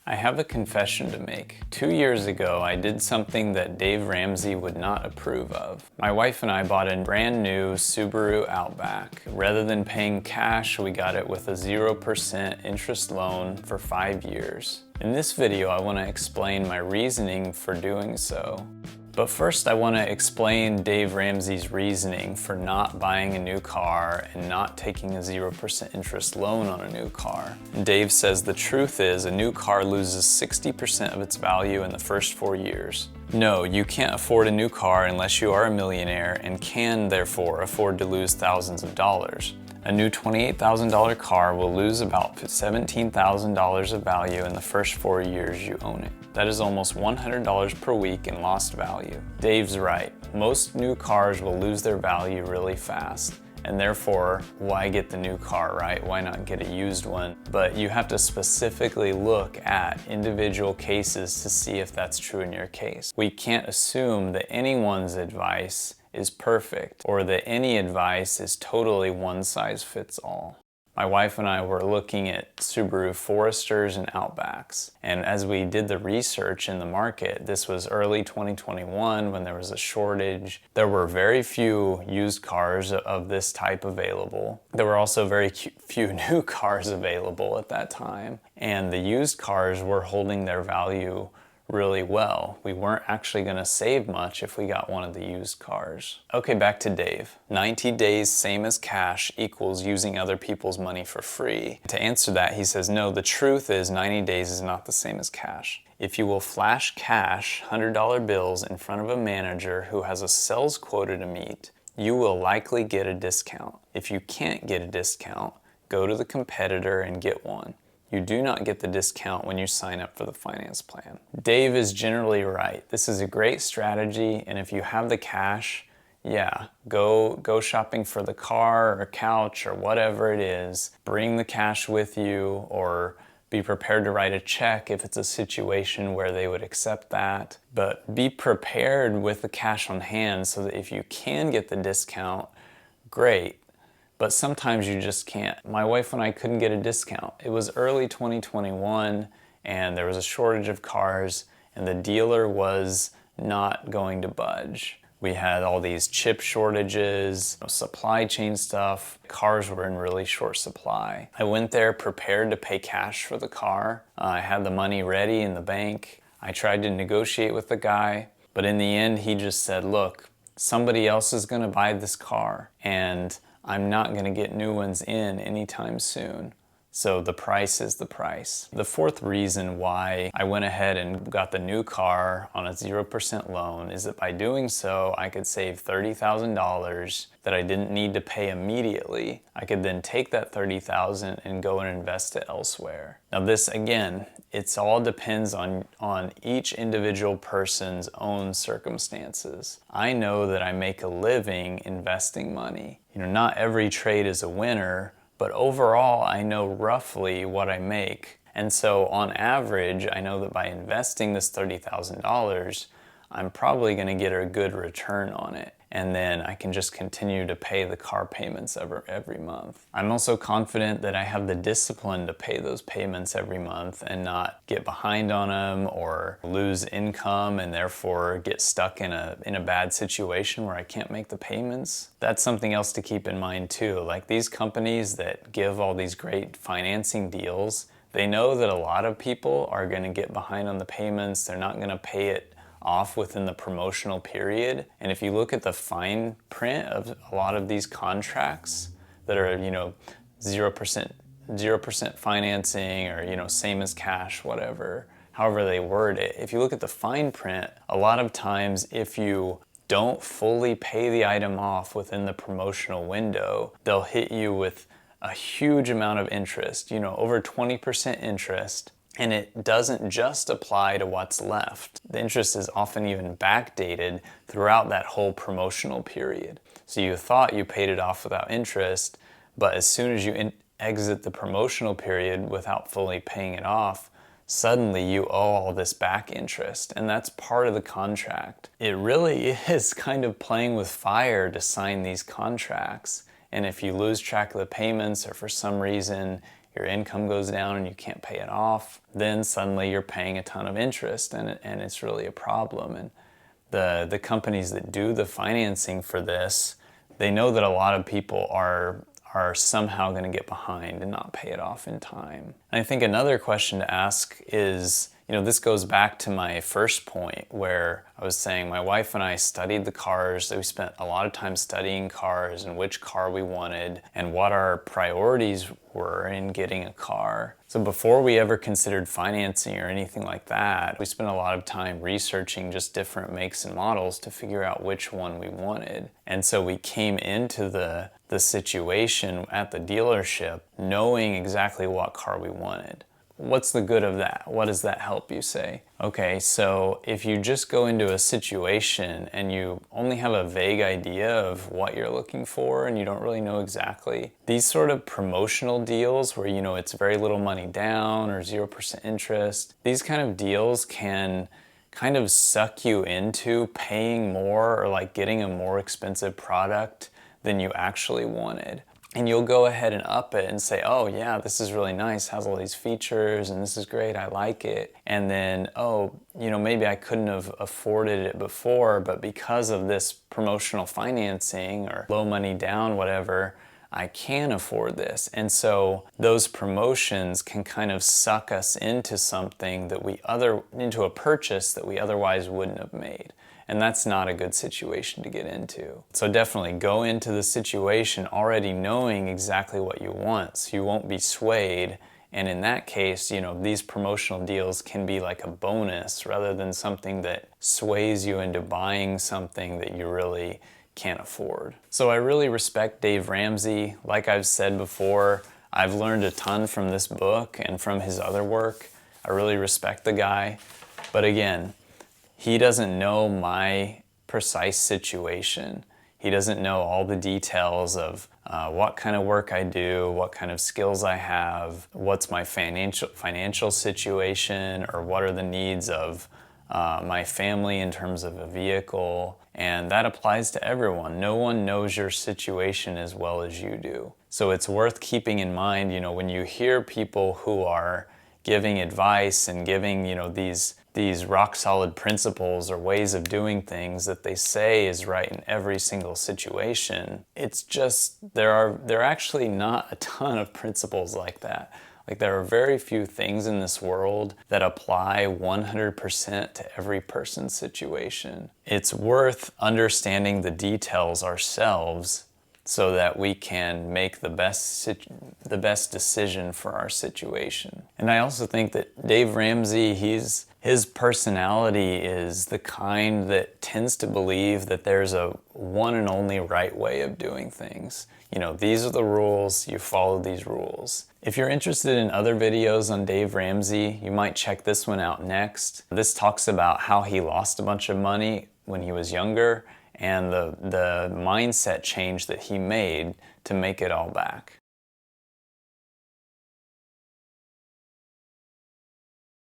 I have a confession to make. 2 years ago, I did something that Dave Ramsey would not approve of. My wife and I bought a brand new Subaru Outback. Rather than paying cash, we got it with a 0% interest loan for 5 years. In this video, I want to explain my reasoning for doing so. But first, I want to explain Dave Ramsey's reasoning for not buying a new car and not taking a 0% interest loan on a new car. And Dave says the truth is a new car loses 60% of its value in the first 4 years. No, you can't afford a new car unless you are a millionaire and can, therefore, afford to lose thousands of dollars. A new $28,000 car will lose about $17,000 of value in the first 4 years you own it. That is almost $100 per week in lost value. Dave's right. Most new cars will lose their value really fast. And therefore, why get the new car, right? Why not get a used one? But you have to specifically look at individual cases to see if that's true in your case. We can't assume that anyone's advice is perfect or that any advice is totally one size fits all. My wife and I were looking at Subaru Foresters and Outbacks, and as we did the research in the market, this was early 2021 when there was a shortage. There were very few used cars of this type available. There were also very few new cars available at that time, and the used cars were holding their value really well. We weren't actually going to save much if we got one of the used cars. Okay, back to Dave. 90 days same as cash equals using other people's money for free. To answer that, he says, no, the truth is 90 days is not the same as cash. If you will flash cash, $100 bills in front of a manager who has a sales quota to meet, you will likely get a discount. If you can't get a discount, go to the competitor and get one. You do not get the discount when you sign up for the finance plan. Dave is generally right. This is a great strategy, and if you have the cash, yeah, go shopping for the car or couch or whatever it is. Bring the cash with you, or be prepared to write a check if it's a situation where they would accept that. But be prepared with the cash on hand so that if you can get the discount, great. But sometimes you just can't. My wife and I couldn't get a discount. It was early 2021 and there was a shortage of cars and the dealer was not going to budge. We had all these chip shortages, supply chain stuff. Cars were in really short supply. I went there prepared to pay cash for the car. I had the money ready in the bank. I tried to negotiate with the guy, but in the end he just said, look, somebody else is gonna buy this car and I'm not going to get new ones in anytime soon. So the price is the price. The fourth reason why I went ahead and got the new car on a 0% loan is that by doing so, I could save $30,000 that I didn't need to pay immediately. I could then take that $30,000 and go and invest it elsewhere. Now this, again, it all depends on each individual person's own circumstances. I know that I make a living investing money. Not every trade is a winner, but overall I know roughly what I make. And so on average, I know that by investing this $30,000, I'm probably going to get a good return on it. And then I can just continue to pay the car payments every month. I'm also confident that I have the discipline to pay those payments every month and not get behind on them or lose income and therefore get stuck in a bad situation where I can't make the payments. That's something else to keep in mind too. Like these companies that give all these great financing deals, they know that a lot of people are going to get behind on the payments. They're not going to pay it off within the promotional period. And if you look at the fine print of a lot of these contracts that are, 0% financing or, same as cash, whatever, however they word it, if you look at the fine print, a lot of times if you don't fully pay the item off within the promotional window, they'll hit you with a huge amount of interest, over 20% interest. And it doesn't just apply to what's left. The interest is often even backdated throughout that whole promotional period. So you thought you paid it off without interest, but as soon as you exit the promotional period without fully paying it off, suddenly you owe all this back interest, and that's part of the contract. It really is kind of playing with fire to sign these contracts. And if you lose track of the payments or for some reason your income goes down and you can't pay it off, then suddenly you're paying a ton of interest, and it's really a problem. And the companies that do the financing for this, they know that a lot of people are somehow going to get behind and not pay it off in time. And I think another question to ask is, this goes back to my first point where I was saying my wife and I studied the cars. We spent a lot of time studying cars and which car we wanted and what our priorities were in getting a car. So before we ever considered financing or anything like that, we spent a lot of time researching just different makes and models to figure out which one we wanted. And so we came into the situation at the dealership knowing exactly what car we wanted. What's the good of that? What does that help you say? Okay, so if you just go into a situation and you only have a vague idea of what you're looking for and you don't really know exactly, these sort of promotional deals where it's very little money down or 0% interest, these kind of deals can kind of suck you into paying more or like getting a more expensive product than you actually wanted. And you'll go ahead and up it and say, oh yeah, this is really nice, has all these features, and this is great, I like it. And then, maybe I couldn't have afforded it before, but because of this promotional financing or low money down, whatever, I can afford this. And so those promotions can kind of suck us into something into a purchase that we otherwise wouldn't have made. And that's not a good situation to get into. So definitely go into the situation already knowing exactly what you want, so you won't be swayed. And in that case, these promotional deals can be like a bonus rather than something that sways you into buying something that you really can't afford. So I really respect Dave Ramsey. Like I've said before, I've learned a ton from this book and from his other work. I really respect the guy. But again, he doesn't know my precise situation. He doesn't know all the details of what kind of work I do, what kind of skills I have, what's my financial situation, or what are the needs of my family in terms of a vehicle. And that applies to everyone. No one knows your situation as well as you do. So it's worth keeping in mind, when you hear people who are giving advice and giving, these rock solid principles or ways of doing things that they say is right in every single situation. It's just, there are actually not a ton of principles like that. Like there are very few things in this world that apply 100% to every person's situation. It's worth understanding the details ourselves so that we can make the best decision for our situation. And I also think that Dave Ramsey, his personality is the kind that tends to believe that there's a one and only right way of doing things. These are the rules, you follow these rules. If you're interested in other videos on Dave Ramsey, you might check this one out next. This talks about how he lost a bunch of money when he was younger and the mindset change that he made to make it all back.